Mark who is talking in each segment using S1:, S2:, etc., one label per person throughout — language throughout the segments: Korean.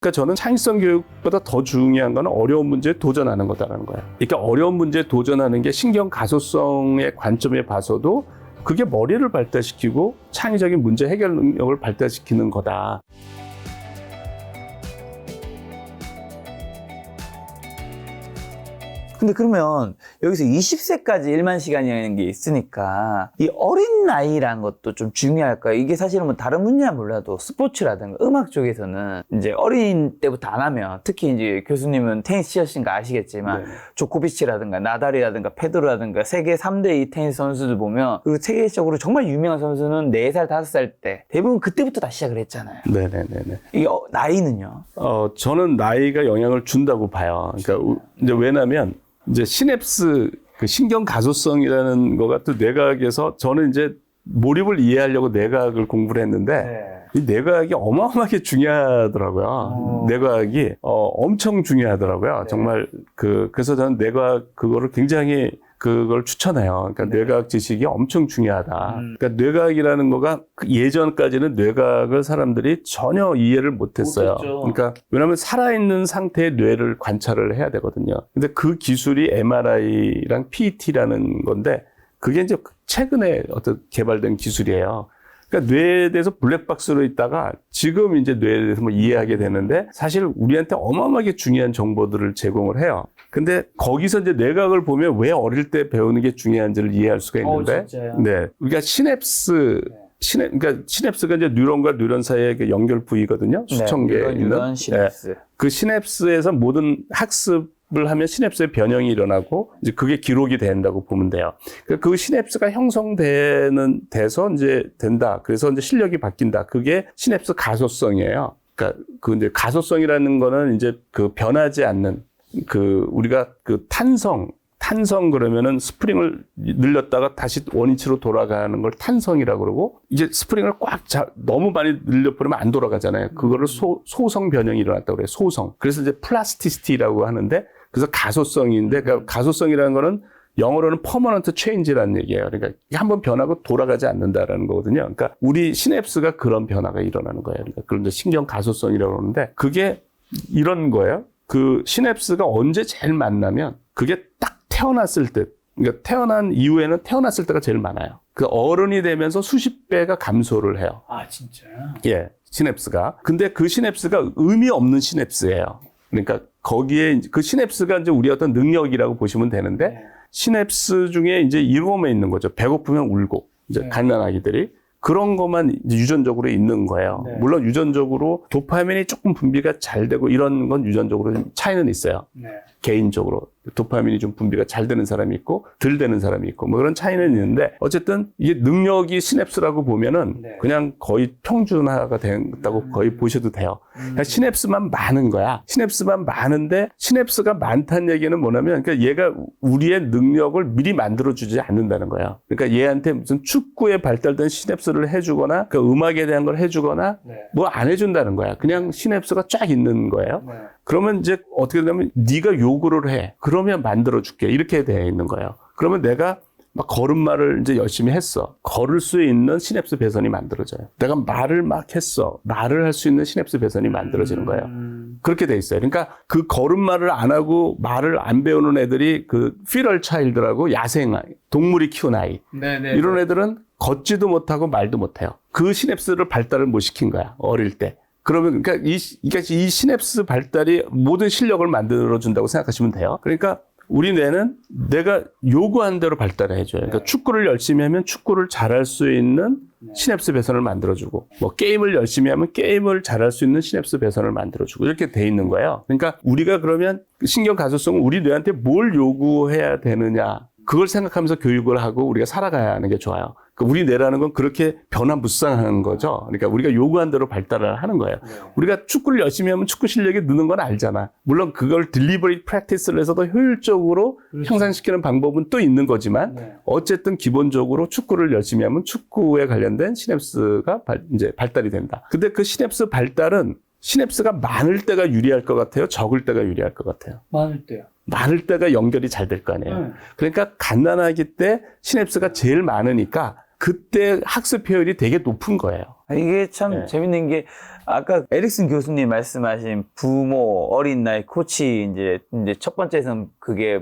S1: 그러니까 저는 창의성 교육보다 더 중요한 건 어려운 문제에 도전하는 거다라는 거예요. 그러니까 어려운 문제에 도전하는 게 신경 가소성의 관점에 봐서도 그게 머리를 발달시키고 창의적인 문제 해결 능력을 발달시키는 거다.
S2: 근데 그러면 여기서 20세까지 1만 시간이라는 게 있으니까 이 어린 나이라는 것도 좀 중요할까요? 이게 사실은 뭐 다른 분야는 몰라도 스포츠라든가 음악 쪽에서는 이제 어린 때부터 안 하면, 특히 이제 교수님은 테니스 치셨으니까 아시겠지만
S1: 네.
S2: 조코비치라든가 나달이라든가 페드로라든가 세계 3대 이 테니스 선수들 보면, 그리고 세계적으로 정말 유명한 선수는 4살, 5살 때 대부분 그때부터 다 시작을 했잖아요.
S1: 네네네네.
S2: 이 나이는요?
S1: 저는 나이가 영향을 준다고 봐요. 그러니까 이제 왜냐면 이제 시냅스, 그 신경 가소성이라는 거가 또 뇌과학에서 저는 이제 몰입을 이해하려고 뇌과학을 공부를 했는데 이 뇌과학이 어마어마하게 중요하더라고요. 뇌과학이 엄청 중요하더라고요. 정말 그래서 저는 뇌과학 그거를 굉장히 그걸 추천해요. 그러니까 뇌과학 지식이 엄청 중요하다. 그러니까 뇌과학이라는 거가 예전까지는 뇌과학을 사람들이 전혀 이해를 못했어요. 그러니까 왜냐하면 살아있는 상태의 뇌를 관찰을 해야 되거든요. 근데 그 기술이 MRI랑 PET라는 건데 그게 이제 최근에 어떤 개발된 기술이에요. 그러니까 뇌에 대해서 블랙박스로 있다가 지금 이제 뇌에 대해서 뭐 이해하게 되는데 사실 우리한테 어마어마하게 중요한 정보들을 제공을 해요. 근데 거기서 이제 뇌과학을 보면 왜 어릴 때 배우는 게 중요한지를 이해할 수가 있는데, 네, 우리가 그러니까 시냅스가 이제 뉴런과 뉴런 사이의 그 연결 부위거든요. 수천 개 있는.
S2: 뉴런 시냅스.
S1: 네. 그 시냅스에서 모든 학습을 하면 시냅스의 변형이 일어나고 이제 그게 기록이 된다고 보면 돼요. 그 시냅스가 돼서 이제 된다. 그래서 이제 실력이 바뀐다. 그게 시냅스 가소성이에요. 그러니까 그 이제 가소성이라는 거는 이제 그 변하지 않는 우리가 탄성 그러면은 스프링을 늘렸다가 다시 원위치로 돌아가는 걸 탄성이라고 그러고, 이제 스프링을 너무 많이 늘려버리면 안 돌아가잖아요. 그거를 소성 변형이 일어났다고 그래요. 소성. 그래서 이제 플라스티시티라고 하는데, 그래서 가소성인데, 그러니까 가소성이라는 거는 영어로는 퍼머넌트 체인지라는 얘기예요. 그러니까 한번 변하고 돌아가지 않는다라는 거거든요. 그러니까 우리 시냅스가 그런 변화가 일어나는 거예요. 그러니까 그런 이제 신경 가소성이라고 그러는데, 그게 이런 거예요. 그 시냅스가 언제 제일 많냐면 그게 딱 태어났을 때, 그러니까 태어난 이후에는 태어났을 때가 제일 많아요. 그 어른이 되면서 수십 배가 감소를 해요.
S2: 아, 진짜요?
S1: 예, 시냅스가. 근데 그 시냅스가 의미 없는 시냅스예요. 그러니까 거기에 그 시냅스가 이제 우리 어떤 능력이라고 보시면 되는데, 시냅스 중에 이제 이름에 있는 거죠. 배고프면 울고, 이제 갓난아기들이. 그런 것만 이제 유전적으로 있는 거예요. 물론 유전적으로 도파민이 조금 분비가 잘 되고 이런 건 유전적으로 차이는 있어요. 개인적으로. 도파민이 좀 분비가 잘 되는 사람이 있고 덜 되는 사람이 있고 뭐 그런 차이는 있는데, 어쨌든 이게 능력이 시냅스라고 보면은 그냥 거의 평준화가 된다고 거의 보셔도 돼요. 그냥 시냅스만 많은 거야. 시냅스만 많은데, 시냅스가 많다는 얘기는 뭐냐면, 그러니까 얘가 우리의 능력을 미리 만들어주지 않는다는 거예요. 그러니까 얘한테 무슨 축구에 발달된 시냅스를 해주거나 그 음악에 대한 걸 해주거나 뭐 안 해준다는 거야. 그냥 시냅스가 쫙 있는 거예요. 그러면 이제 어떻게 되냐면 네가 요구를 해. 그러면 만들어줄게. 이렇게 돼 있는 거예요. 그러면 내가 막 걸음마를 이제 열심히 했어. 걸을 수 있는 시냅스 배선이 만들어져요. 내가 말을 막 했어. 말을 할 수 있는 시냅스 배선이 만들어지는 거예요. 그렇게 돼 있어요. 그러니까 그 걸음마를 안 하고 말을 안 배우는 애들이 그 피럴 차일드라고 야생 아이, 동물이 키운 아이. 이런 애들은 걷지도 못하고 말도 못해요. 그 시냅스를 발달을 못 시킨 거야. 어릴 때. 그러면 그러니까 이 시냅스 발달이 모든 실력을 만들어준다고 생각하시면 돼요. 그러니까 우리 뇌는 내가 요구한 대로 발달을 해줘요. 그러니까 축구를 열심히 하면 축구를 잘할 수 있는 시냅스 배선을 만들어주고, 뭐 게임을 열심히 하면 게임을 잘할 수 있는 시냅스 배선을 만들어주고, 이렇게 돼 있는 거예요. 그러니까 우리가 그러면 신경 가소성은 우리 뇌한테 뭘 요구해야 되느냐, 그걸 생각하면서 교육을 하고 우리가 살아가야 하는 게 좋아요. 우리 뇌라는 건 그렇게 변화무쌍한 거죠. 그러니까 우리가 요구한 대로 발달을 하는 거예요. 우리가 축구를 열심히 하면 축구 실력이 느는 건 알잖아. 물론 그걸 딜리버리 프랙티스를 해서 더 효율적으로 향상시키는 방법은 또 있는 거지만, 어쨌든 기본적으로 축구를 열심히 하면 축구에 관련된 시냅스가 이제 발달이 된다. 근데 그 시냅스 발달은 시냅스가 많을 때가 유리할 것 같아요? 적을 때가 유리할 것 같아요?
S2: 많을 때요.
S1: 많을 때가 연결이 잘 될 거 아니에요. 그러니까 갓난아기 때 시냅스가 제일 많으니까 그때 학습 효율이 되게 높은 거예요.
S2: 이게 참 재밌는 게, 아까 에릭슨 교수님 말씀하신 부모, 어린 나이, 코치, 이제 첫 번째에서는 그게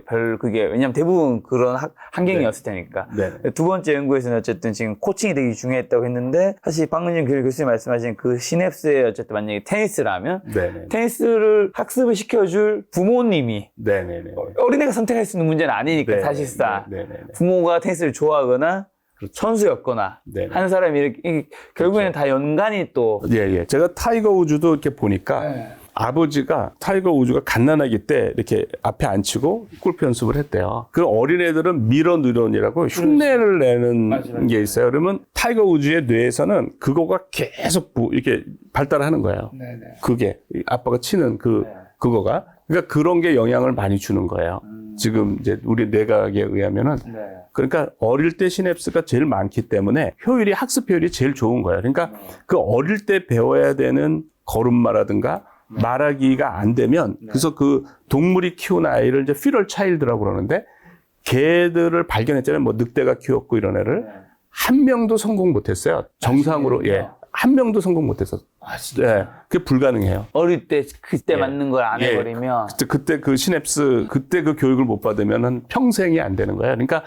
S2: 왜냐면 대부분 그런 환경이었을 테니까.
S1: 네.
S2: 두 번째 연구에서는 어쨌든 지금 코칭이 되게 중요했다고 했는데, 사실 방금 교수님 말씀하신 그 시냅스에 어쨌든 만약에 테니스라면,
S1: 네네.
S2: 테니스를 학습을 시켜줄 부모님이
S1: 네네네.
S2: 어린애가 선택할 수 있는 문제는 아니니까,
S1: 네,
S2: 사실상.
S1: 네네네.
S2: 부모가 테니스를 좋아하거나,
S1: 그렇죠.
S2: 선수였거나,
S1: 네네.
S2: 한 사람이 이렇게, 결국에는 다 연관이 또.
S1: 예. 제가 타이거 우즈도 이렇게 보니까 아버지가 타이거 우즈가 갓난아기 때 이렇게 앞에 앉히고 골프 연습을 했대요. 그 어린애들은 미러 뉴런이라고 흉내를 내는 게 있어요. 그러면 타이거 우즈의 뇌에서는 그거가 계속 이렇게 발달하는 거예요. 그게 아빠가 치는 그거가. 그러니까 그런 게 영향을 많이 주는 거예요. 지금 이제 우리 뇌과학에 의하면은 그러니까 어릴 때 시냅스가 제일 많기 때문에 학습 효율이 제일 좋은 거예요. 그러니까 그 어릴 때 배워야 되는 걸음마라든가 말하기가 안 되면 그래서 그 동물이 키운 아이를 이제 피럴 차일드라고 그러는데 개들을 발견했잖아요. 뭐 늑대가 키웠고 이런 애를 한 명도 성공 못했어요. 정상으로 한 명도 성공 못했어. 예, 그게 불가능해요.
S2: 어릴 때 그때 맞는 걸 안 해버리면
S1: 그때 그 시냅스 그때 그 교육을 못 받으면은 평생이 안 되는 거예요. 그러니까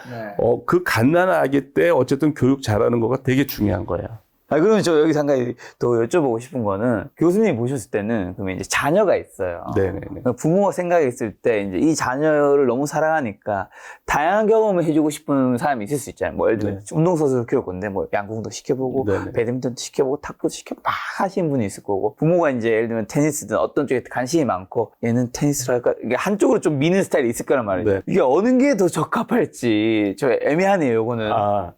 S1: 그 갓난아기 아기 때 어쨌든 교육 잘하는 거가 되게 중요한 거예요.
S2: 그러면 저 여기서 한 가지 또 여쭤보고 싶은 거는, 교수님이 보셨을 때는 그러면 이제 자녀가 있어요.
S1: 네네네.
S2: 부모가 생각했을 때 이제 이 자녀를 너무 사랑하니까 다양한 경험을 해주고 싶은 사람이 있을 수 있잖아요. 뭐 예를 들면 운동선수를 키울 건데 뭐 양궁도 시켜보고 배드민턴도 시켜보고 탁구도 시켜보고 막 하시는 분이 있을 거고, 부모가 이제 예를 들면 테니스든 어떤 쪽에 관심이 많고 얘는 테니스를 할까, 이게 한쪽으로 좀 미는 스타일이 있을 거란 말이에요. 이게 어느 게 더 적합할지 저 애매하네요, 요거는.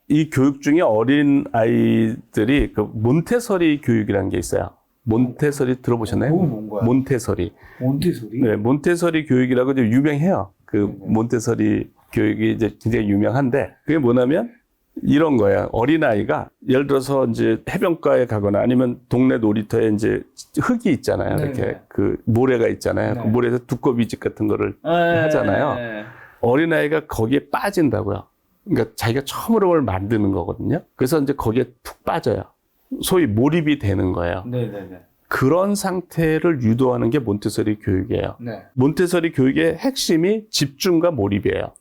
S1: 이 교육 중에 어린 아이들이 그 몬테서리 교육이라는 게 있어요. 몬테서리 들어보셨나요?
S2: 그건 뭔가요?
S1: 몬테서리.
S2: 몬테소리?
S1: 네, 몬테서리 교육이라고 이제 유명해요. 그 몬테서리 교육이 이제 굉장히 유명한데, 그게 뭐냐면 이런 거야. 어린아이가 예를 들어서 이제 해변가에 가거나 아니면 동네 놀이터에 이제 흙이 있잖아요. 이렇게 그 모래가 있잖아요. 그 모래에서 두꺼비집 같은 거를 하잖아요. 어린아이가 거기에 빠진다고요. 그러니까 자기가 처음으로 뭘 만드는 거거든요. 그래서 이제 거기에 푹 빠져요. 소위 몰입이 되는 거예요. 그런 상태를 유도하는 게 몬테서리 교육이에요. 몬테서리 교육의 핵심이 집중과 몰입이에요.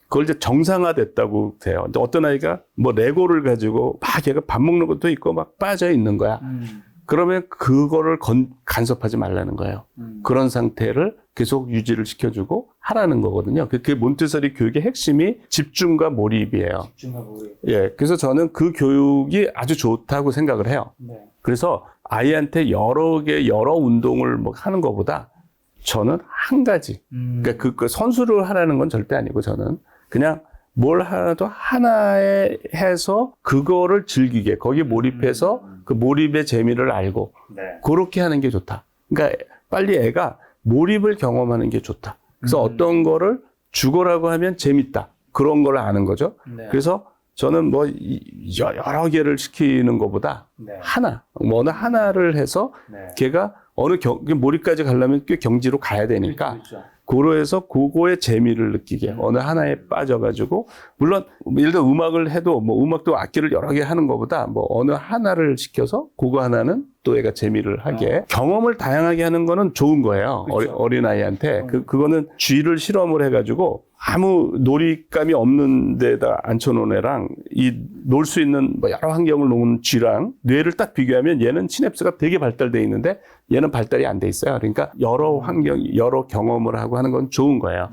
S1: 그걸 이제 정상화됐다고 돼요. 근데 어떤 아이가 뭐 레고를 가지고 막 걔가 밥 먹는 것도 있고 막 빠져 있는 거야. 그러면 그거를 간섭하지 말라는 거예요. 그런 상태를 계속 유지를 시켜주고 하라는 거거든요. 그게 몬테서리 교육의 핵심이 집중과 몰입이에요. 예, 그래서 저는 그 교육이 아주 좋다고 생각을 해요. 그래서 아이한테 여러 운동을 뭐 하는 것보다 저는 한 가지, 그러니까 그 선수를 하라는 건 절대 아니고 저는 그냥 뭘 하나도 하나에 해서 그거를 즐기게, 거기에 몰입해서 그 몰입의 재미를 알고 그렇게 하는 게 좋다. 그러니까 빨리 애가 몰입을 경험하는 게 좋다. 그래서 어떤 거를 죽어라고 하면 재밌다. 그런 걸 아는 거죠. 그래서 저는 뭐 여러 개를 시키는 것보다 하나, 뭐 어느 하나를 해서 걔가 어느 몰입까지 가려면 꽤 경지로 가야 되니까 그로해서 그거의 재미를 느끼게 어느 하나에 빠져가지고, 물론 예를 들어 음악을 해도 뭐 음악도 악기를 여러 개 하는 것보다 뭐 어느 하나를 시켜서 그거 하나는 또 애가 재미를 하게 경험을 다양하게 하는 거는 좋은 거예요. 어린아이한테. 그거는 쥐를 실험을 해가지고 아무 놀이감이 없는 데다 앉혀놓은 애랑 놀 수 있는 뭐 여러 환경을 놓은 쥐랑 뇌를 딱 비교하면 얘는 시냅스가 되게 발달돼 있는데 얘는 발달이 안 돼 있어요. 그러니까 여러 환경, 여러 경험을 하고 하는 건 좋은 거예요.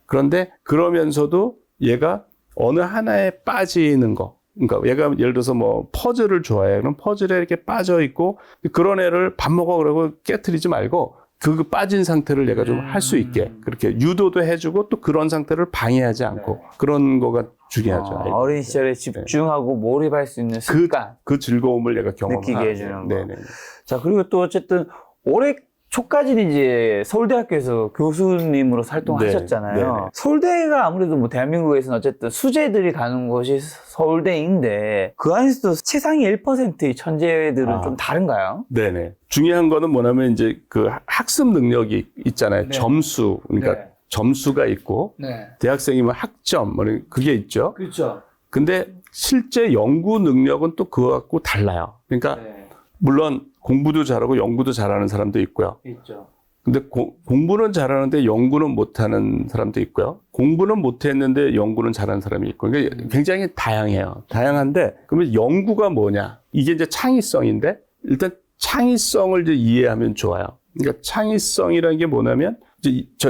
S1: 그런데 그러면서도 얘가 어느 하나에 빠지는 거, 그러니까 얘가 예를 들어서 뭐 퍼즐을 좋아해. 그럼 퍼즐에 이렇게 빠져 있고 그런 애를 밥 먹어 그러고 깨트리지 말고 그 빠진 상태를 얘가 좀 할 수 있게 그렇게 유도도 해주고 또 그런 상태를 방해하지 않고 그런 거가 중요하죠.
S2: 어린 시절에 집중하고 몰입할 수 있는 습관.
S1: 그 즐거움을 얘가 경험하게
S2: 느끼게 해주는 거. 자, 그리고 또 어쨌든 올해 초까지는 이제 서울대학교에서 교수님으로 활동하셨잖아요. 서울대가 아무래도 뭐 대한민국에서는 어쨌든 수재들이 가는 곳이 서울대인데 그 안에서도 최상위 1%의 천재들은 좀 다른가요?
S1: 네네. 중요한 거는 뭐냐면 이제 그 학습 능력이 있잖아요. 점수. 그러니까 점수가 있고 대학생이면 학점 뭐 그게 있죠.
S2: 그렇죠.
S1: 근데 실제 연구 능력은 또 그거 갖고 달라요. 그러니까 물론 공부도 잘하고 연구도 잘하는 사람도 있고요.
S2: 있죠.
S1: 근데 공부는 잘하는데 연구는 못하는 사람도 있고요. 공부는 못했는데 연구는 잘하는 사람이 있고, 그러니까 굉장히 다양해요. 다양한데, 그러면 연구가 뭐냐? 이게 이제 창의성인데, 일단 창의성을 이제 이해하면 좋아요. 그러니까 창의성이라는 게 뭐냐면,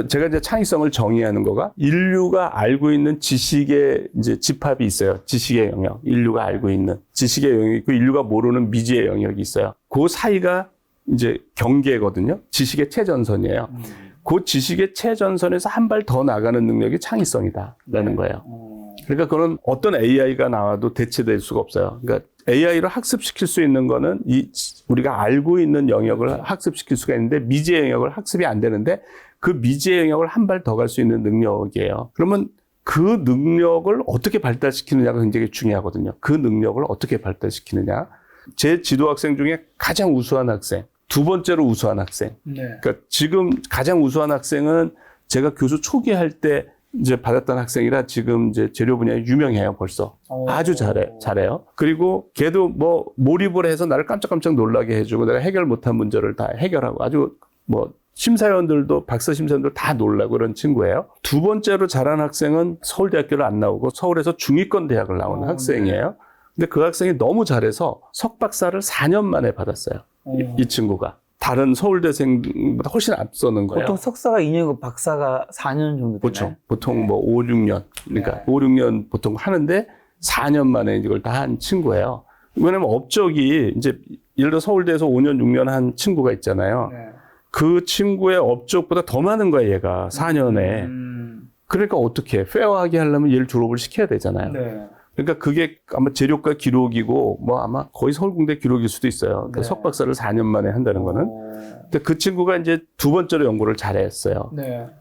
S1: 제가 이제 창의성을 정의하는 거가 인류가 알고 있는 지식의 이제 집합이 있어요. 지식의 영역. 인류가 알고 있는 지식의 영역이 있고, 인류가 모르는 미지의 영역이 있어요. 그 사이가 이제 경계거든요. 지식의 최전선이에요. 그 지식의 최전선에서 한 발 더 나가는 능력이 창의성이다라는 거예요. 그러니까 그건 어떤 AI가 나와도 대체될 수가 없어요. 그러니까 AI를 학습시킬 수 있는 거는 우리가 알고 있는 영역을 학습시킬 수가 있는데 미지의 영역을 학습이 안 되는데 그 미지의 영역을 한 발 더 갈 수 있는 능력이에요. 그러면 그 능력을 어떻게 발달시키느냐가 굉장히 중요하거든요. 그 능력을 어떻게 발달시키느냐. 제 지도 학생 중에 가장 우수한 학생, 두 번째로 우수한 학생. 그러니까 지금 가장 우수한 학생은 제가 교수 초기 할 때 이제 받았던 학생이라 지금 이제 재료 분야에 유명해요, 벌써. 아주 잘해요. 그리고 걔도 뭐 몰입을 해서 나를 깜짝깜짝 놀라게 해주고 내가 해결 못한 문제를 다 해결하고 아주 뭐 심사위원들도 박사 심사위원들 다 놀라고 그런 친구예요. 두 번째로 잘한 학생은 서울대학교를 안 나오고 서울에서 중위권 대학을 나온 학생이에요. 근데 그 학생이 너무 잘해서 석박사를 4년 만에 받았어요. 이 친구가. 다른 서울대생보다 훨씬 앞서는 거예요.
S2: 보통 석사가 2년이고 박사가 4년 정도 되나요?
S1: 보통 뭐 5, 6년. 그러니까 5, 6년 보통 하는데 4년 만에 이걸 다 한 친구예요. 왜냐면 업적이 이제 예를 들어 서울대에서 5년, 6년 한 친구가 있잖아요. 그 친구의 업적보다 더 많은 거야, 얘가. 4년에. 그러니까 어떻게 페어하게 하려면 얘를 졸업을 시켜야 되잖아요. 그러니까 그게 아마 재료과 기록이고 뭐 아마 거의 서울공대 기록일 수도 있어요. 그러니까 석박사를 4년 만에 한다는 거는. 근데 그 친구가 이제 두 번째로 연구를 잘했어요.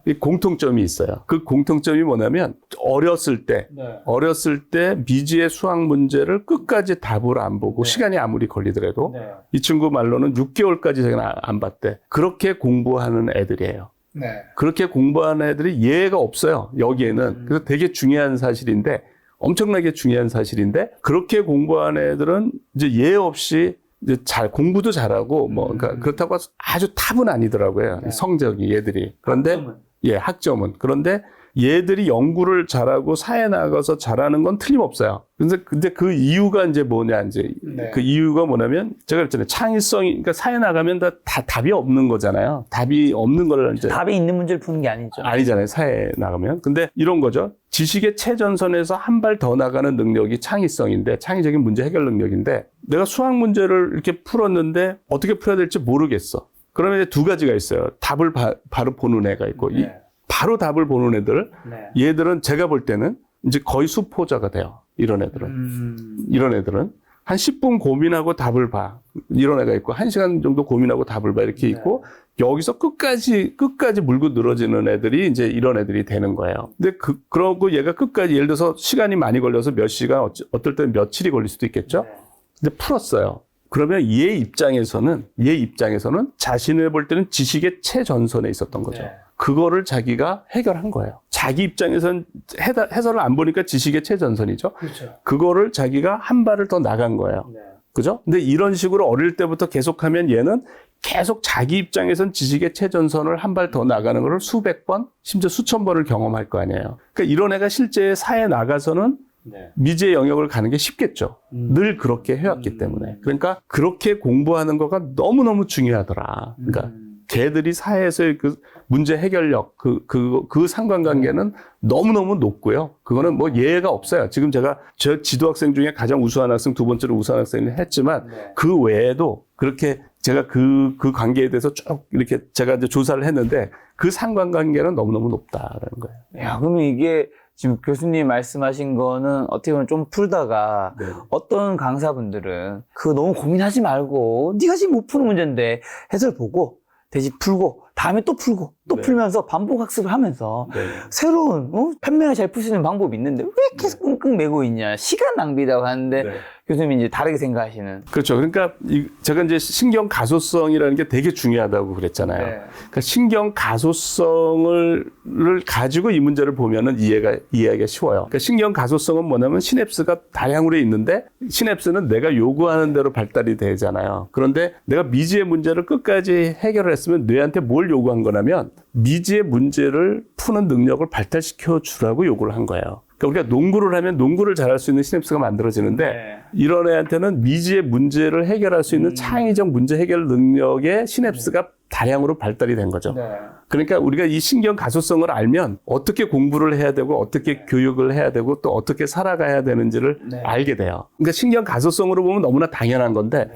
S1: 이 공통점이 있어요. 그 공통점이 뭐냐면 어렸을 때 미지의 수학 문제를 끝까지 답을 안 보고 시간이 아무리 걸리더라도 이 친구 말로는 6개월까지 자기는 안 봤대. 그렇게 공부하는 애들이에요. 그렇게 공부하는 애들이 예가 없어요. 여기에는. 그래서 되게 중요한 사실인데 엄청나게 중요한 사실인데 그렇게 공부하는 애들은 이제 예 없이 이제 공부도 잘하고 뭐 그러니까 그렇다고 아주 탑은 아니더라고요. 성적이 얘들이. 그런데 학점은. 그런데 얘들이 연구를 잘하고 사회에 나가서 잘하는 건 틀림없어요. 근데 그 이유가 이제 뭐냐, 이제. 그 이유가 뭐냐면, 제가 그랬잖아요. 창의성이, 그러니까 사회에 나가면 다 답이 없는 거잖아요. 답이 없는 걸 이제.
S2: 답이 있는 문제를 푸는 게 아니죠.
S1: 아니잖아요. 사회에 나가면. 근데 이런 거죠. 지식의 최전선에서 한 발 더 나가는 능력이 창의성인데, 창의적인 문제 해결 능력인데, 내가 수학 문제를 이렇게 풀었는데, 어떻게 풀어야 될지 모르겠어. 그러면 이제 두 가지가 있어요. 답을 바로 보는 애가 있고, 바로 답을 보는 애들, 얘들은 제가 볼 때는 이제 거의 수포자가 돼요. 이런 애들은. 한 10분 고민하고 답을 봐. 이런 애가 있고, 1시간 정도 고민하고 답을 봐. 이렇게 있고, 여기서 끝까지 물고 늘어지는 애들이 이제 이런 애들이 되는 거예요. 근데 그러고 얘가 끝까지, 예를 들어서 시간이 많이 걸려서 몇 시간, 어떨 때는 며칠이 걸릴 수도 있겠죠? 근데 풀었어요. 그러면 얘 입장에서는 자신을 볼 때는 지식의 최전선에 있었던 거죠. 그거를 자기가 해결한 거예요. 자기 입장에서는 해설을 안 보니까 지식의 최전선이죠. 그렇죠. 그거를 자기가 한 발을 더 나간 거예요. 그죠? 근데 이런 식으로 어릴 때부터 계속하면 얘는 계속 자기 입장에선 지식의 최전선을 한 발 더 나가는 걸 수백 번, 심지어 수천 번을 경험할 거 아니에요. 그러니까 이런 애가 실제 사회에 나가서는 미지의 영역을 가는 게 쉽겠죠. 늘 그렇게 해왔기 때문에. 그러니까 그렇게 공부하는 거가 너무너무 중요하더라. 그러니까 걔들이 사회에서의 그 문제 해결력, 그 상관관계는 너무너무 높고요. 그거는 뭐 예외가 없어요. 지금 제가 저 지도 학생 중에 가장 우수한 학생, 두 번째로 우수한 학생을 했지만 그 외에도 그렇게 제가 그 관계에 대해서 쭉 이렇게 제가 이제 조사를 했는데 그 상관관계는 너무너무 높다라는 거예요.
S2: 야, 그러면 이게 지금 교수님 말씀하신 거는 어떻게 보면 좀 풀다가 어떤 강사분들은 그거 너무 고민하지 말고 네가 지금 못 푸는 문제인데 해설 보고 대신 풀고 다음에 또 풀고 또
S1: 네.
S2: 풀면서 반복 학습을 하면서
S1: 네.
S2: 새로운 편명을 잘 풀 수 있는 방법이 있는데 왜 계속 끙끙 매고 있냐. 시간 낭비라고 하는데
S1: 네.
S2: 교수님이 이제 다르게 생각하시는.
S1: 그렇죠. 그러니까 제가 이제 신경 가소성이라는 게 되게 중요하다고 그랬잖아요.
S2: 네.
S1: 그러니까 신경 가소성을 가지고 이 문제를 보면은 이해하기가 쉬워요. 그러니까 신경 가소성은 뭐냐면 시냅스가 다량으로 있는데 시냅스는 내가 요구하는 대로 발달이 되잖아요. 그런데 내가 미지의 문제를 끝까지 해결을 했으면 뇌한테 뭘 요구한 거냐면 미지의 문제를 푸는 능력을 발달시켜 주라고 요구를 한 거예요. 그러니까 우리가 농구를 하면 농구를 잘할 수 있는 시냅스가 만들어지는데
S2: 네.
S1: 이런 애한테는 미지의 문제를 해결할 수 있는 창의적 문제 해결 능력의 시냅스가 다량으로 발달이 된 거죠.
S2: 네.
S1: 그러니까 우리가 이 신경 가소성을 알면 어떻게 공부를 해야 되고 어떻게 교육을 해야 되고 또 어떻게 살아가야 되는지를
S2: 네.
S1: 알게 돼요. 그러니까 신경 가소성으로 보면 너무나 당연한 건데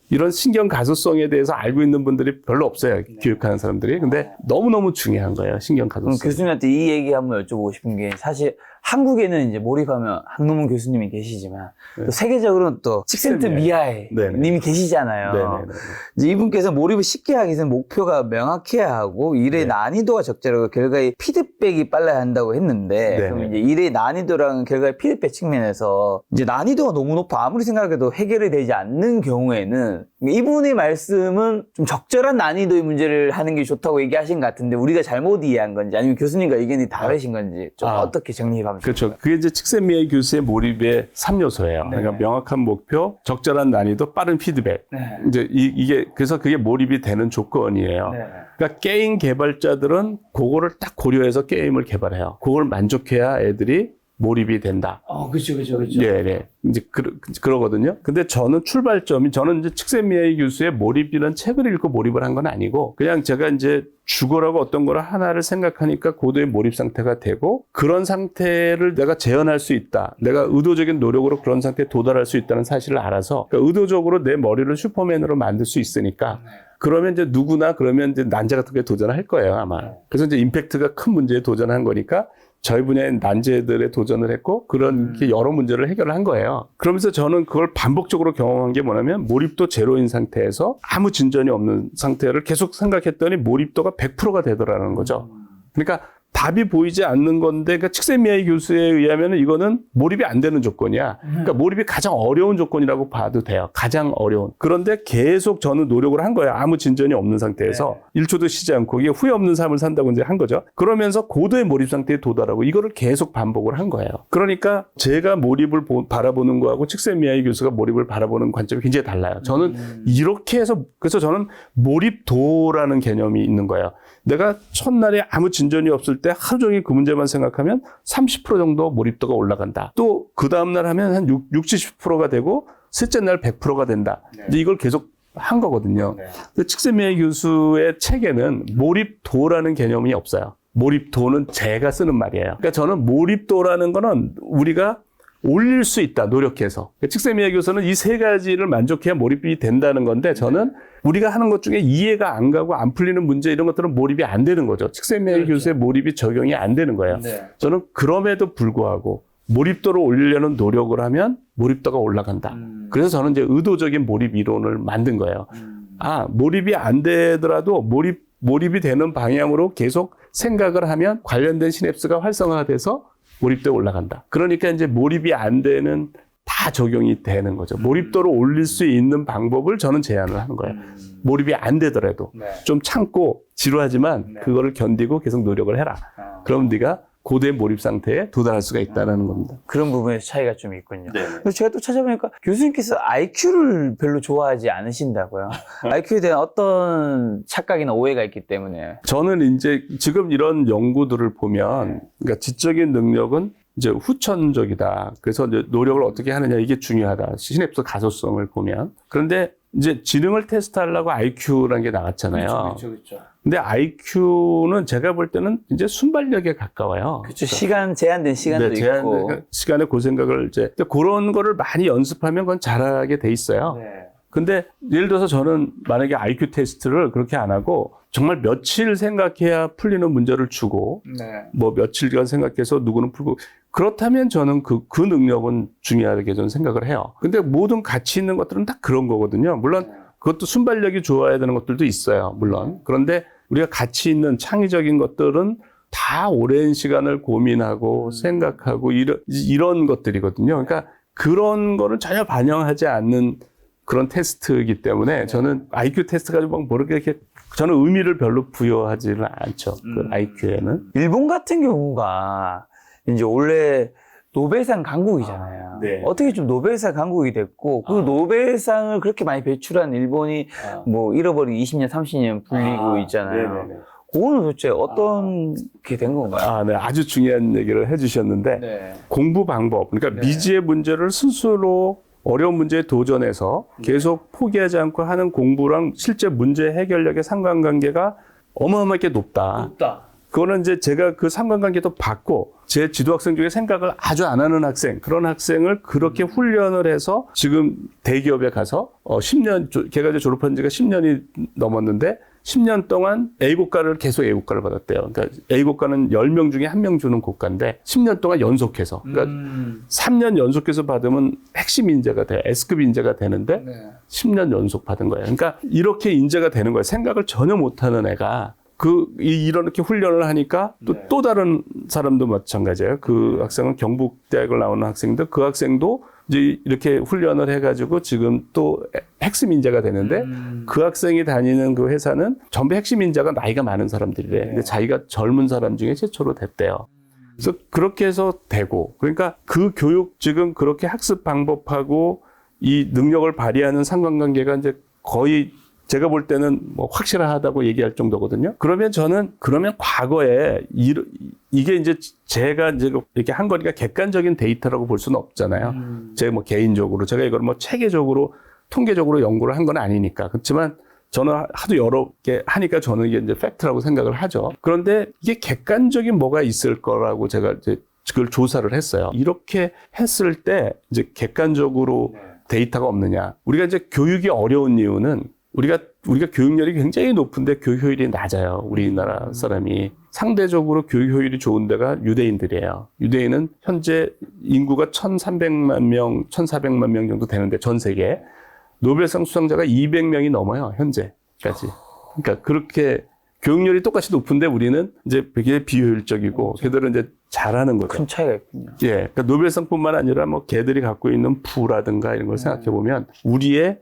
S1: 이런 신경 가소성에 대해서 알고 있는 분들이 별로 없어요. 교육하는 사람들이. 근데 너무너무 중요한 거예요. 신경
S2: 그럼
S1: 가소성.
S2: 교수님한테 이 얘기 한번 여쭤보고 싶은 게 사실 한국에는 이제 몰입하면 한노문 교수님이 계시지만 또 세계적으로는 또 칙센트 미아에
S1: 네네.
S2: 님이 계시잖아요.
S1: 네네네.
S2: 이제 이분께서 몰입을 쉽게 하기 위해서는 목표가 명확해야 하고 일의 난이도가 적절하고 결과의 피드백이 빨라야 한다고 했는데
S1: 네네.
S2: 그럼 이제 일의 난이도랑 결과의 피드백 측면에서 이제 난이도가 너무 높아 아무리 생각해도 해결이 되지 않는 경우에는 이분의 말씀은 좀 적절한 난이도의 문제를 하는 게 좋다고 얘기하신 것 같은데 우리가 잘못 이해한 건지 아니면 교수님과 의견이 다르신 건지 좀 어떻게 정리하면
S1: 그렇죠. 그게 이제 칙센미아이 교수의 몰입의 3요소예요.
S2: 네.
S1: 그러니까 명확한 목표, 적절한 난이도, 빠른 피드백.
S2: 네.
S1: 이제 이게 그래서 그게 몰입이 되는 조건이에요.
S2: 네.
S1: 그러니까 게임 개발자들은 그거를 딱 고려해서 게임을 개발해요. 그걸 만족해야 애들이 몰입이 된다.
S2: 그렇죠.
S1: 예, 네. 이제 그러거든요. 근데 저는 저는 이제 칙센미아이 교수의 몰입이라는 책을 읽고 몰입을 한 건 아니고, 그냥 제가 이제 죽어라고 어떤 거를 하나를 생각하니까 고도의 몰입 상태가 되고, 그런 상태를 내가 재현할 수 있다. 내가 의도적인 노력으로 그런 상태에 도달할 수 있다는 사실을 알아서, 그러니까 의도적으로 내 머리를 슈퍼맨으로 만들 수 있으니까, 그러면 이제 누구나 그러면 이제 난제 같은 거에 도전할 거예요, 아마. 그래서 이제 임팩트가 큰 문제에 도전한 거니까, 저희 분야의 난제들에 도전을 했고 그런 여러 문제를 해결을 한 거예요. 그러면서 저는 그걸 반복적으로 경험한 게 뭐냐면 몰입도 제로인 상태에서 아무 진전이 없는 상태를 계속 생각했더니 몰입도가 100%가 되더라는 거죠. 그러니까 답이 보이지 않는 건데, 그러니까 칙센미아이 교수에 의하면 이거는 몰입이 안 되는 조건이야. 그러니까 몰입이 가장 어려운 조건이라고 봐도 돼요. 가장 어려운. 그런데 계속 저는 노력을 한 거예요. 아무 진전이 없는 상태에서 1초도 쉬지 않고 이게 후회 없는 삶을 산다고 이제 한 거죠. 그러면서 고도의 몰입 상태에 도달하고 이거를 계속 반복을 한 거예요. 그러니까 제가 몰입을 바라보는 거하고 칙센미아이 교수가 몰입을 바라보는 관점이 굉장히 달라요. 저는 이렇게 해서 그래서 저는 몰입도라는 개념이 있는 거예요. 내가 첫날에 아무 진전이 없을 때 하루 종일 그 문제만 생각하면 30% 정도 몰입도가 올라간다. 또 그 다음날 하면 한 60, 70%가 되고 셋째 날 100%가 된다. 이제 이걸 계속 한 거거든요. 근데 칙센미아이 교수의 책에는 몰입도라는 개념이 없어요. 몰입도는 제가 쓰는 말이에요. 그러니까 저는 몰입도라는 거는 우리가 올릴 수 있다, 노력해서. 칙센미아이 교수는 이 세 가지를 만족해야 몰입이 된다는 건데, 저는 우리가 하는 것 중에 이해가 안 가고 안 풀리는 문제 이런 것들은 몰입이 안 되는 거죠. 칙센미아이 교수의 몰입이 적용이 안 되는 거예요. 저는 그럼에도 불구하고 몰입도를 올리려는 노력을 하면 몰입도가 올라간다. 그래서 저는 이제 의도적인 몰입 이론을 만든 거예요. 몰입이 안 되더라도 몰입이 되는 방향으로 계속 생각을 하면 관련된 시냅스가 활성화돼서 몰입도가 올라간다. 그러니까 이제 몰입이 안 되는 다 적용이 되는 거죠. 몰입도를 올릴 수 있는 방법을 저는 제안을 하는 거예요. 몰입이 안 되더라도 좀 참고 지루하지만 그거를 견디고 계속 노력을 해라. 그럼 네가 고도의 몰입 상태에 도달할 수가 있다는 겁니다.
S2: 그런 부분에서 차이가 좀 있군요. 그래서 제가 또 찾아보니까 교수님께서 IQ를 별로 좋아하지 않으신다고요. IQ에 대한 어떤 착각이나 오해가 있기 때문에.
S1: 저는 이제 지금 이런 연구들을 보면, 그러니까 지적인 능력은 이제 후천적이다. 그래서 이제 노력을 어떻게 하느냐 이게 중요하다. 시냅스 가소성을 보면. 그런데 이제 지능을 테스트하려고 IQ라는 게 나왔잖아요.
S2: 그렇죠.
S1: 근데 IQ는 제가 볼 때는 이제 순발력에 가까워요.
S2: 그렇죠. 시간 제한된 시간도 있고.
S1: 시간에 그 생각을 이제 그런 거를 많이 연습하면 그건 잘하게 돼 있어요. 근데 예를 들어서 저는 만약에 IQ 테스트를 그렇게 안 하고 정말 며칠 생각해야 풀리는 문제를 주고 뭐 며칠간 생각해서 누구는 풀고 그렇다면 저는 그 능력은 중요하게 저는 생각을 해요. 근데 모든 가치 있는 것들은 다 그런 거거든요. 물론 그것도 순발력이 좋아야 되는 것들도 있어요. 물론. 그런데 우리가 가치 있는 창의적인 것들은 다 오랜 시간을 고민하고 생각하고 이런 것들이거든요. 그러니까 그런 거를 전혀 반영하지 않는 그런 테스트이기 때문에 저는 IQ 테스트 가지고 막 모르게 저는 의미를 별로 부여하지는 않죠. 그 IQ에는.
S2: 일본 같은 경우가 이제 원래 노벨상 강국이잖아요.
S1: 네.
S2: 어떻게 좀 노벨상 강국이 됐고, 그 노벨상을 그렇게 많이 배출한 일본이 뭐 잃어버린 20년, 30년 불리고 있잖아요.
S1: 네네네.
S2: 그거는 도대체 어떤 게 된 건가요?
S1: 네. 아주 중요한 얘기를 해주셨는데
S2: 네.
S1: 공부 방법, 그러니까 미지의 문제를 스스로 어려운 문제에 도전해서 계속 포기하지 않고 하는 공부랑 실제 문제 해결력의 상관관계가 어마어마하게 높다. 그거는 이제 제가 그 상관관계도 봤고 제 지도학생 중에 생각을 아주 안 하는 학생, 그런 학생을 그렇게 훈련을 해서 지금 대기업에 가서 10년, 걔가 이제 졸업한 지가 10년이 넘었는데 10년 동안 A고과를 계속 A고과를 받았대요. 그러니까 A고과는 10명 중에 1명 주는 고과인데 10년 동안 연속해서. 그러니까 3년 연속해서 받으면 핵심 인재가 돼. S급 인재가 되는데 10년 연속 받은 거예요. 그러니까 이렇게 인재가 되는 거예요. 생각을 전혀 못하는 애가 이렇게 훈련을 하니까 또 다른 사람도 마찬가지예요. 그 학생은 경북대학을 나오는 학생인데 그 학생도 이제 이렇게 훈련을 해가지고 지금 또 핵심 인재가 되는데 그 학생이 다니는 그 회사는 전부 핵심 인재가 나이가 많은 사람들이래. 근데 자기가 젊은 사람 중에 최초로 됐대요. 그래서 그렇게 해서 되고, 그러니까 그 교육 지금 그렇게 학습 방법하고 이 능력을 발휘하는 상관관계가 이제 거의 제가 볼 때는 뭐 확실하다고 얘기할 정도거든요. 그러면 과거에 이게 이제 제가 이제 이렇게 한 거니까 객관적인 데이터라고 볼 수는 없잖아요. 제가 뭐 개인적으로 제가 이걸 뭐 체계적으로 통계적으로 연구를 한 건 아니니까. 그렇지만 저는 하도 여러 개 하니까 저는 이게 이제 팩트라고 생각을 하죠. 그런데 이게 객관적인 뭐가 있을 거라고 제가 이제 그걸 조사를 했어요. 이렇게 했을 때 이제 객관적으로 데이터가 없느냐. 우리가 이제 교육이 어려운 이유는 우리가 교육열이 굉장히 높은데 교육 효율이 낮아요. 우리나라 사람이. 상대적으로 교육 효율이 좋은 데가 유대인들이에요. 유대인은 현재 인구가 1,300만 명, 1,400만 명 정도 되는데 전 세계에 노벨상 수상자가 200명이 넘어요. 현재까지. 그러니까 그렇게 교육열이 똑같이 높은데 우리는 이제 되게 비효율적이고 걔들은 이제 잘하는 거죠.
S2: 큰 차이가 있군요.
S1: 예. 그러니까 노벨상뿐만 아니라 뭐 걔들이 갖고 있는 부라든가 이런 걸 생각해 보면 우리의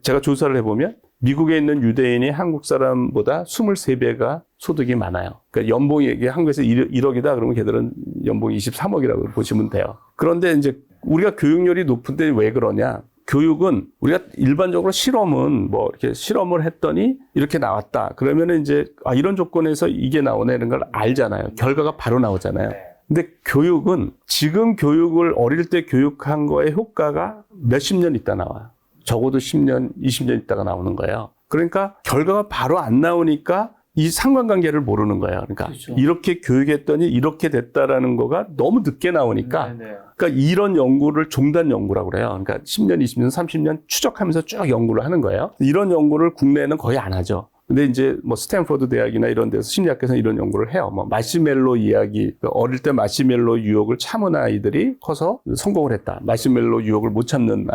S1: 제가 조사를 해 보면 미국에 있는 유대인이 한국 사람보다 23배가 소득이 많아요. 그러니까 연봉이 이게 한국에서 1억이다 그러면 걔들은 연봉이 23억이라고 보시면 돼요. 그런데 이제 우리가 교육열이 높은데 왜 그러냐? 교육은 우리가 일반적으로 실험은 뭐 이렇게 실험을 했더니 이렇게 나왔다. 그러면은 이제 이런 조건에서 이게 나오네 이런 걸 알잖아요. 결과가 바로 나오잖아요. 근데 교육은 지금 교육을 어릴 때 교육한 거의 효과가 몇십 년 있다 나와요. 적어도 10년, 20년 있다가 나오는 거예요. 그러니까 결과가 바로 안 나오니까 이 상관관계를 모르는 거예요. 그러니까 그렇죠. 이렇게 교육했더니 이렇게 됐다라는 거가 너무 늦게 나오니까 그러니까 이런 연구를 종단 연구라고 그래요. 그러니까 10년, 20년, 30년 추적하면서 쭉 연구를 하는 거예요. 이런 연구를 국내에는 거의 안 하죠. 근데 이제 뭐 스탠포드 대학이나 이런 데서 심리학에서는 이런 연구를 해요. 뭐 마시멜로 이야기, 어릴 때 마시멜로 유혹을 참은 아이들이 커서 성공을 했다. 마시멜로 유혹을 못 참는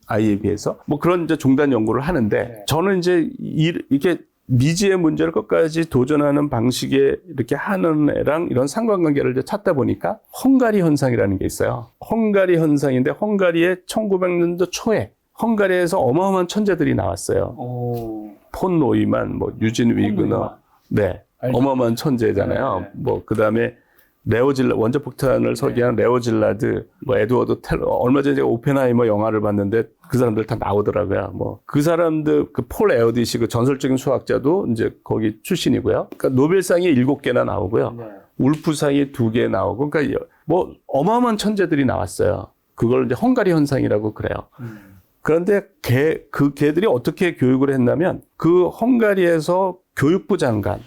S1: 아이에 비해서 뭐 그런 이제 종단 연구를 하는데 저는 이제 이게 미지의 문제를 끝까지 도전하는 방식에 이렇게 하는 애랑 이런 상관관계를 이제 찾다 보니까 헝가리 현상이라는 게 있어요. 헝가리 현상인데 헝가리의 1900년도 초에 헝가리에서 어마어마한 천재들이 나왔어요. 폰 노이만, 뭐 유진 위그너, 네, 어마어마한 천재잖아요. 뭐 그 다음에 원자 폭탄을 설계한 레오질라드, 뭐 에드워드 텔러, 얼마 전에 제가 오펜하이머 영화를 봤는데 그 사람들 다 나오더라고요. 뭐 그 사람들, 그 폴 에어디시 그 전설적인 수학자도 이제 거기 출신이고요. 그러니까 노벨상이 7개나 나오고요. 울프상이 2개 나오고, 그러니까 뭐 어마어마한 천재들이 나왔어요. 그걸 이제 헝가리 현상이라고 그래요. 그런데 걔들이 어떻게 교육을 했냐면 그 헝가리에서 교육부 장관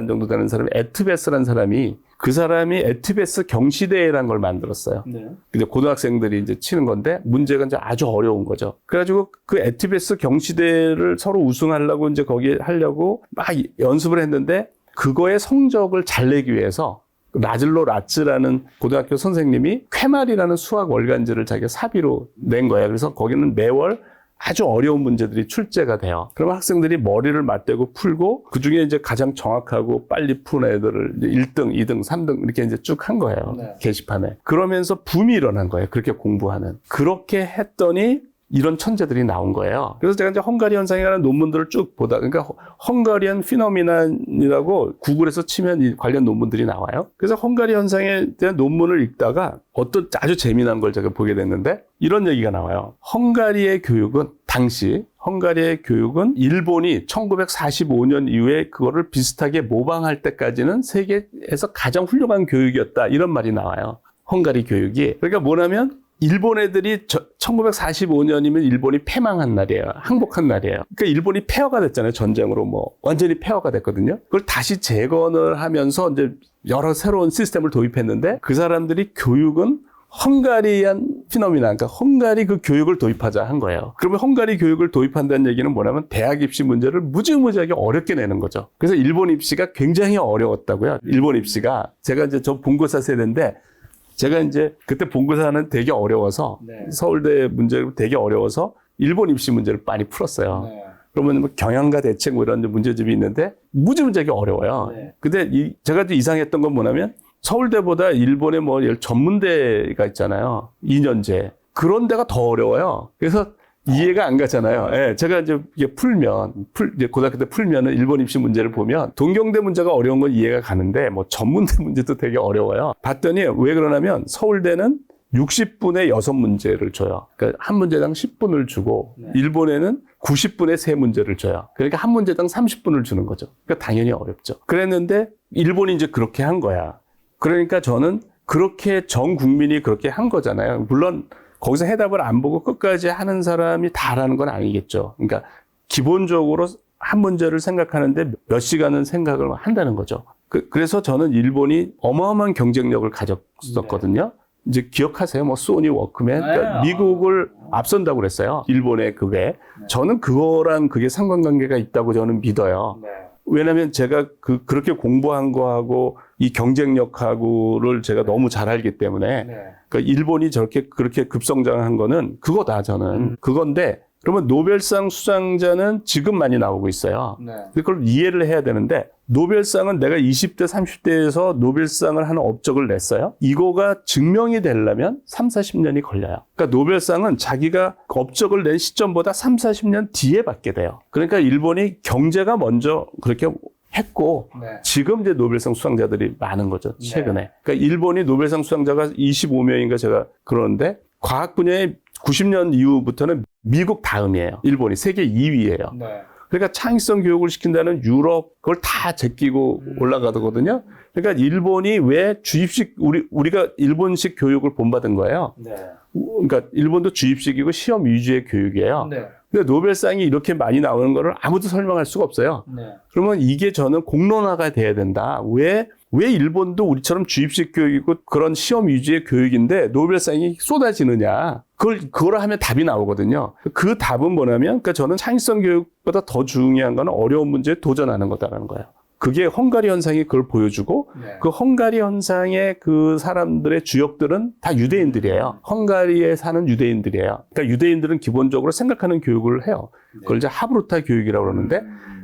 S1: 정도 되는 사람이 에트베스라는 사람이 그 사람이 에트베스 경시대회라는 걸 만들었어요. 근데 고등학생들이 이제 치는 건데 문제가 이제 아주 어려운 거죠. 그래가지고 그 에트베스 경시대회를 서로 우승하려고 이제 거기에 하려고 막 연습을 했는데 그거의 성적을 잘 내기 위해서 라즐로 라츠라는 고등학교 선생님이 쾌말이라는 수학 월간지를 자기가 사비로 낸 거예요. 그래서 거기는 매월 아주 어려운 문제들이 출제가 돼요. 그러면 학생들이 머리를 맞대고 풀고 그 중에 이제 가장 정확하고 빨리 푼 애들을 이제 1등, 2등, 3등 이렇게 이제 쭉 한 거예요.
S2: 네.
S1: 게시판에. 그러면서 붐이 일어난 거예요. 그렇게 공부하는. 그렇게 했더니 이런 천재들이 나온 거예요. 그래서 제가 이제 헝가리 현상이라는 논문들을 쭉 보다, 그러니까 헝가리안 피노미난이라고 구글에서 치면 이 관련 논문들이 나와요. 그래서 헝가리 현상에 대한 논문을 읽다가 어떤 아주 재미난 걸 제가 보게 됐는데 이런 얘기가 나와요. 헝가리의 교육은 당시 헝가리의 교육은 일본이 1945년 이후에 그거를 비슷하게 모방할 때까지는 세계에서 가장 훌륭한 교육이었다. 이런 말이 나와요. 헝가리 교육이. 그러니까 뭐냐면 일본 애들이 1945년이면 일본이 패망한 날이에요. 항복한 날이에요. 그러니까 일본이 폐허가 됐잖아요. 전쟁으로 뭐 완전히 폐허가 됐거든요. 그걸 다시 재건을 하면서 이제 여러 새로운 시스템을 도입했는데 그 사람들이 교육은 헝가리안 피노미나, 그러니까 헝가리 그 교육을 도입하자 한 거예요. 그러면 헝가리 교육을 도입한다는 얘기는 뭐냐면 대학 입시 문제를 무지무지하게 어렵게 내는 거죠. 그래서 일본 입시가 굉장히 어려웠다고요. 일본 입시가. 제가 이제 저 본고사 세대인데 제가 이제 그때 본고사는 되게 어려워서 서울대 문제로 되게 어려워서 일본 입시 문제를 많이 풀었어요. 그러면 뭐 경영과 대책 뭐 이런 문제집이 있는데 무지무지하게 어려워요. 근데 제가 좀 이상했던 건 뭐냐면 서울대보다 일본에 뭐 전문대가 있잖아요. 2년제. 그런 데가 더 어려워요. 그래서 이해가 안 가잖아요. 예, 제가 이제 이게 이제 고등학교 때 풀면은 일본 입시 문제를 보면 동경대 문제가 어려운 건 이해가 가는데 뭐 전문대 문제도 되게 어려워요. 봤더니 왜 그러냐면 서울대는 60분에 6문제를 줘요. 그러니까 한 문제당 10분을 주고 일본에는 90분에 3문제를 줘요. 그러니까 한 문제당 30분을 주는 거죠. 그러니까 당연히 어렵죠. 그랬는데 일본이 이제 그렇게 한 거야. 그러니까 저는 그렇게 전 국민이 그렇게 한 거잖아요. 물론 거기서 해답을 안 보고 끝까지 하는 사람이 다라는 건 아니겠죠. 그러니까 기본적으로 한 문제를 생각하는데 몇 시간은 생각을 한다는 거죠. 그래서 저는 일본이 어마어마한 경쟁력을 가졌었거든요. 이제 기억하세요? 뭐 소니 워크맨. 그러니까 미국을 앞선다고 그랬어요. 일본의 그게. 저는 그거랑 그게 상관관계가 있다고 저는 믿어요. 왜냐면 제가 그렇게 공부한 거하고 이 경쟁력하고를 제가 너무 잘 알기 때문에 그러니까 일본이 그렇게 급성장한 거는 그거다 저는. 그건데 그러면 노벨상 수상자는 지금 많이 나오고 있어요. 그걸 이해를 해야 되는데 노벨상은 내가 20대, 30대에서 노벨상을 하는 업적을 냈어요. 이거가 증명이 되려면 3, 40년이 걸려요. 그러니까 노벨상은 자기가 업적을 낸 시점보다 3, 40년 뒤에 받게 돼요. 그러니까 일본이 경제가 먼저 그렇게 했고 지금 이제 노벨상 수상자들이 많은 거죠. 최근에. 그러니까 일본이 노벨상 수상자가 25명인가 제가 그러는데 과학 분야에 90년 이후부터는 미국 다음이에요. 일본이 세계 2위예요. 그러니까 창의성 교육을 시킨다는 유럽 그걸 다 제끼고 올라가거든요. 그러니까 일본이 왜 주입식 우리가 일본식 교육을 본받은 거예요. 그러니까 일본도 주입식이고 시험 위주의 교육이에요. 근데 노벨상이 이렇게 많이 나오는 거를 아무도 설명할 수가 없어요. 그러면 이게 저는 공론화가 돼야 된다. 왜 일본도 우리처럼 주입식 교육이고 그런 시험 위주의 교육인데 노벨상이 쏟아지느냐. 그걸 하면 답이 나오거든요. 그 답은 뭐냐면, 그러니까 저는 창의성 교육보다 더 중요한 건 어려운 문제에 도전하는 거다라는 거예요. 그게 헝가리 현상이 그걸 보여주고, 그 헝가리 현상의 그 사람들의 주역들은 다 유대인들이에요. 헝가리에 사는 유대인들이에요. 그러니까 유대인들은 기본적으로 생각하는 교육을 해요. 그걸 이제 하브루타 교육이라고 그러는데,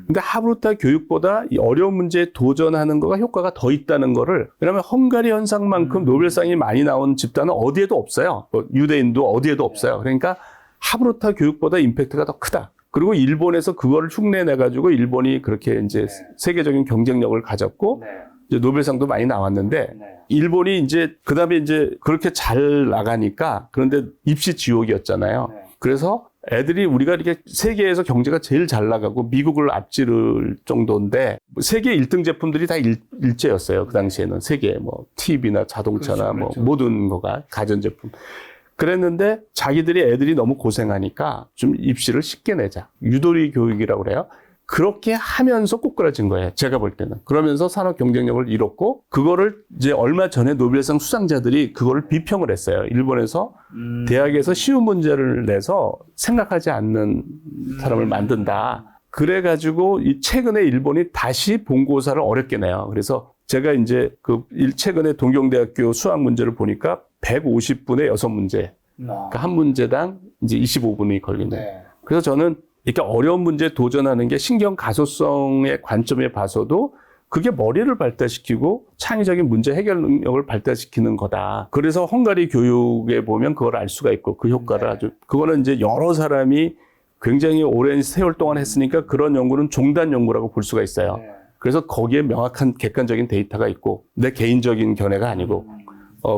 S1: 근데 하브루타 교육보다 이 어려운 문제에 도전하는 거가 효과가 더 있다는 거를, 왜냐하면 헝가리 현상만큼 노벨상이 많이 나온 집단은 어디에도 없어요. 뭐 유대인도 어디에도 없어요. 그러니까 하브루타 교육보다 임팩트가 더 크다. 그리고 일본에서 그거를 흉내내가지고 일본이 그렇게 이제 세계적인 경쟁력을 가졌고, 이제 노벨상도 많이 나왔는데, 일본이 이제, 그 다음에 이제 그렇게 잘 나가니까, 그런데 입시 지옥이었잖아요. 그래서 애들이 우리가 이렇게 세계에서 경제가 제일 잘 나가고 미국을 앞지를 정도인데 세계 1등 제품들이 다 일제였어요. 그 당시에는 세계 뭐 TV나 자동차나 뭐 모든 거가 가전제품. 그랬는데 자기들이 애들이 너무 고생하니까 좀 입시를 쉽게 내자. 유도리 교육이라고 그래요. 그렇게 하면서 꼬꾸라진 거예요. 제가 볼 때는. 그러면서 산업 경쟁력을 잃었고 그거를 이제 얼마 전에 노벨상 수상자들이 그거를 비평을 했어요. 일본에서 대학에서 쉬운 문제를 내서 생각하지 않는 사람을 만든다. 그래가지고 이 최근에 일본이 다시 본고사를 어렵게 내요. 그래서 제가 이제 최근에 동경대학교 수학 문제를 보니까 150분에 6문제. 그러니까 한 문제당 이제 25분이 걸리는. 그래서 저는 이렇게 어려운 문제에 도전하는 게 신경 가소성의 관점에 봐서도 그게 머리를 발달시키고 창의적인 문제 해결 능력을 발달시키는 거다. 그래서 헝가리 교육에 보면 그걸 알 수가 있고 그 효과를 아주, 그거는 이제 여러 사람이 굉장히 오랜 세월 동안 했으니까 그런 연구는 종단 연구라고 볼 수가 있어요. 그래서 거기에 명확한 객관적인 데이터가 있고 내 개인적인 견해가 아니고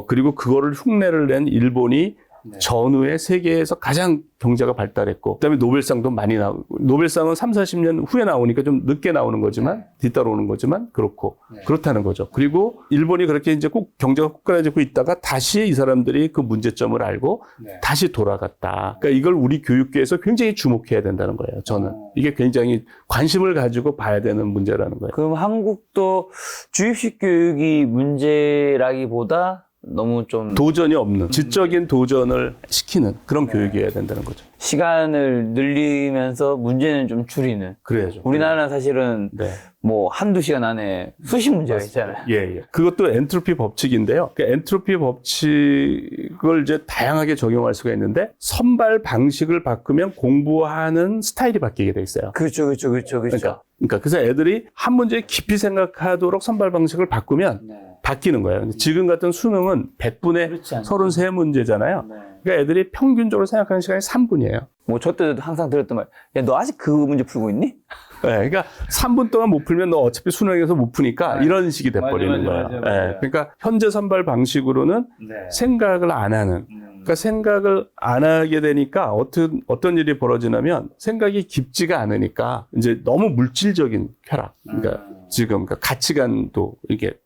S1: 그리고 그거를 흉내를 낸 일본이 전후에 세계에서 가장 경제가 발달했고 그다음에 노벨상도 많이 나오고 노벨상은 3, 40년 후에 나오니까 좀 늦게 나오는 거지만 뒤따라오는 거지만 그렇고 그렇다는 거죠. 그리고 일본이 그렇게 이제 꼭 경제가 ቁ그라지고 있다가 다시 이 사람들이 그 문제점을 알고 다시 돌아갔다. 그러니까 이걸 우리 교육계에서 굉장히 주목해야 된다는 거예요. 저는 이게 굉장히 관심을 가지고 봐야 되는 문제라는 거예요.
S2: 그럼 한국도 주입식 교육이 문제라기보다 너무 좀
S1: 도전이 없는 지적인 도전을 시키는 그런 교육이어야 된다는 거죠.
S2: 시간을 늘리면서 문제는 좀 줄이는.
S1: 그래야죠.
S2: 우리나라는 사실은
S1: 네.
S2: 뭐 한두 시간 안에 수십 문제가 있잖아요.
S1: 예. 그것도 엔트로피 법칙인데요. 그 엔트로피 법칙을 이제 다양하게 적용할 수가 있는데 선발 방식을 바꾸면 공부하는 스타일이 바뀌게 돼 있어요.
S2: 그렇죠.
S1: 그러니까 그래서 애들이 한 문제 깊이 생각하도록 선발 방식을 바꾸면 바뀌는 거예요. 근데 지금 같은 수능은 100분에 33문제잖아요. 그러니까 애들이 평균적으로 생각하는 시간이 3분이에요.
S2: 뭐 저 때도 항상 들었던 말, 야, 너 아직 그 문제 풀고 있니?
S1: 네, 그러니까 3분 동안 못 풀면 너 어차피 수능에서 못 푸니까 이런 식이 돼버리는 거예요.
S2: 맞아요.
S1: 그러니까 현재 선발 방식으로는 생각을 안 하는. 그러니까 생각을 안 하게 되니까 어떤 일이 벌어지냐면 생각이 깊지가 않으니까 이제 너무 물질적인 쾌락. 그러니까 지금 그러니까 가치관도 이게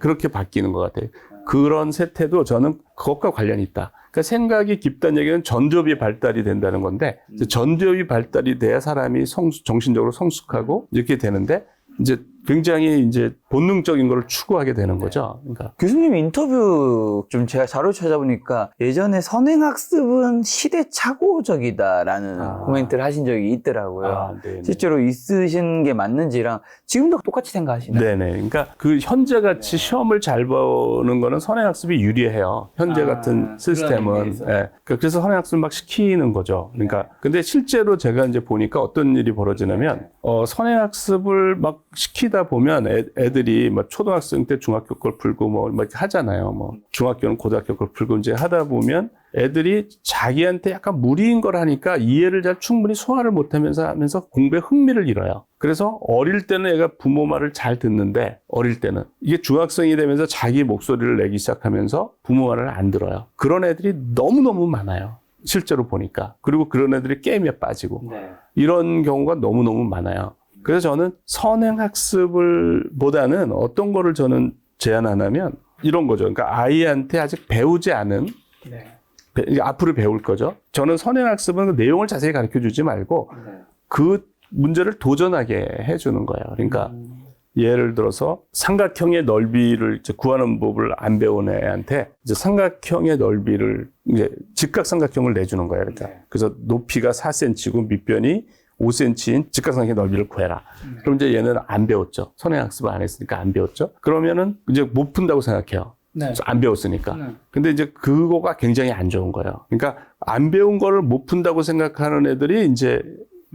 S1: 그렇게 바뀌는 것 같아요. 그런 세태도 저는 그것과 관련이 있다. 그러니까 생각이 깊다는 얘기는 전두엽이 발달이 된다는 건데 전두엽이 발달이 돼야 사람이 정신적으로 성숙하고 이렇게 되는데 이제 굉장히 이제 본능적인 걸 추구하게 되는 거죠. 그러니까
S2: 교수님 인터뷰 좀 제가 자료 찾아보니까 예전에 선행학습은 시대착오적이다라는 코멘트를 하신 적이 있더라고요. 실제로 있으신 게 맞는지랑 지금도 똑같이 생각하시나요?
S1: 네네. 그러니까 그 현재 같이 시험을 잘 보는 거는 선행학습이 유리해요. 현재 같은 시스템은. 그래서 선행학습을 막 시키는 거죠. 그러니까 근데 실제로 제가 이제 보니까 어떤 일이 벌어지냐면 선행학습을 막 시키다 보면 애들이 막 초등학생 때 중학교 걸 풀고 뭐 이렇게 하잖아요. 뭐 중학교는 고등학교 걸 풀고 이제 하다 보면 애들이 자기한테 약간 무리인 걸 하니까 이해를 잘 충분히 소화를 못하면서 공부에 흥미를 잃어요. 그래서 어릴 때는 애가 부모 말을 잘 듣는데 어릴 때는 이게 중학생이 되면서 자기 목소리를 내기 시작하면서 부모 말을 안 들어요. 그런 애들이 너무너무 많아요. 실제로 보니까. 그리고 그런 애들이 게임에 빠지고 이런 경우가 너무너무 많아요. 그래서 저는 선행학습을 보다는 어떤 거를 저는 제안하냐면 이런 거죠. 그러니까 아이한테 아직 배우지 않은 앞으로 배울 거죠. 저는 선행학습은 그 내용을 자세히 가르쳐 주지 말고 그 문제를 도전하게 해주는 거예요. 그러니까 예를 들어서 삼각형의 넓이를 이제 구하는 법을 안 배운 애한테 이제 삼각형의 넓이를 이제 직각삼각형을 내주는 거예요. 그러니까 그래서 높이가 4cm고 밑변이 5cm인 직각삼각형의 넓이를 구해라. 그럼 이제 얘는 안 배웠죠. 선행학습을 안 했으니까 안 배웠죠. 그러면은 이제 못 푼다고 생각해요. 안 배웠으니까. 근데 이제 그거가 굉장히 안 좋은 거예요. 그러니까 안 배운 거를 못 푼다고 생각하는 애들이 이제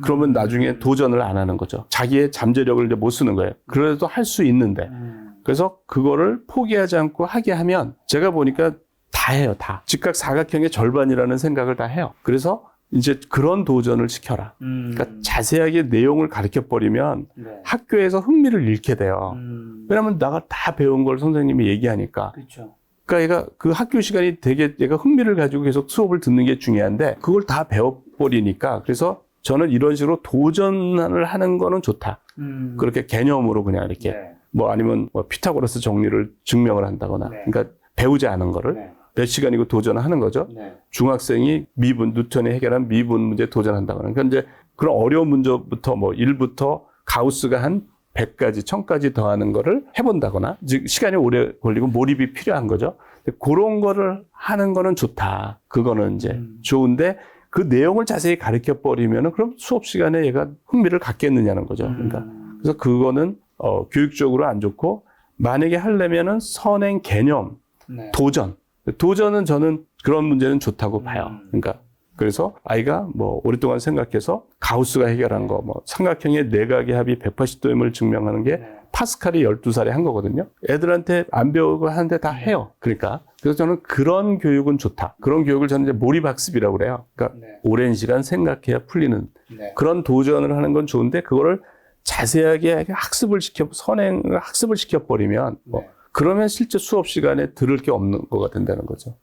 S1: 그러면 나중에 도전을 안 하는 거죠. 자기의 잠재력을 이제 못 쓰는 거예요. 그래도 할 수 있는데. 그래서 그거를 포기하지 않고 하게 하면 제가 보니까 다 해요, 다. 직각 사각형의 절반이라는 생각을 다 해요. 그래서 이제 그런 도전을 시켜라. 그러니까 자세하게 내용을 가르쳐버리면 학교에서 흥미를 잃게 돼요. 왜냐면 내가 다 배운 걸 선생님이 얘기하니까. 그러니까 얘가 그 학교 시간이 되게 얘가 흥미를 가지고 계속 수업을 듣는 게 중요한데 그걸 다 배워버리니까 그래서 저는 이런 식으로 도전을 하는 거는 좋다. 그렇게 개념으로 그냥 이렇게 뭐 아니면 뭐 피타고라스 정리를 증명을 한다거나 그러니까 배우지 않은 거를 몇 시간이고 도전하는 거죠. 중학생이 미분, 뉴턴이 해결한 미분 문제 도전한다거나. 그러니까 이제 그런 어려운 문제부터 뭐 1부터 가우스가 한 100까지, 1000까지 더하는 거를 해본다거나, 즉, 시간이 오래 걸리고 몰입이 필요한 거죠. 그런 거를 하는 거는 좋다. 그거는 이제 좋은데, 그 내용을 자세히 가르쳐 버리면은 그럼 수업 시간에 얘가 흥미를 갖겠느냐는 거죠. 그러니까. 그래서 그거는, 교육적으로 안 좋고, 만약에 하려면은 선행 개념, 도전. 도전은 저는 그런 문제는 좋다고 봐요. 그러니까 그래서 아이가 뭐 오랫동안 생각해서 가우스가 해결한 거, 뭐 삼각형의 내각의 합이 180도임을 증명하는 게 파스칼이 12살에 한 거거든요. 애들한테 안 배우고 하는데 다 해요. 그러니까. 그래서 저는 그런 교육은 좋다. 그런 교육을 저는 이제 몰입학습이라고 그래요. 그러니까 오랜 시간 생각해야 풀리는 그런 도전을 하는 건 좋은데 그거를 자세하게 선행을 학습을 시켜버리면 그러면 실제 수업 시간에 들을 게 없는 거가 된다는 거죠.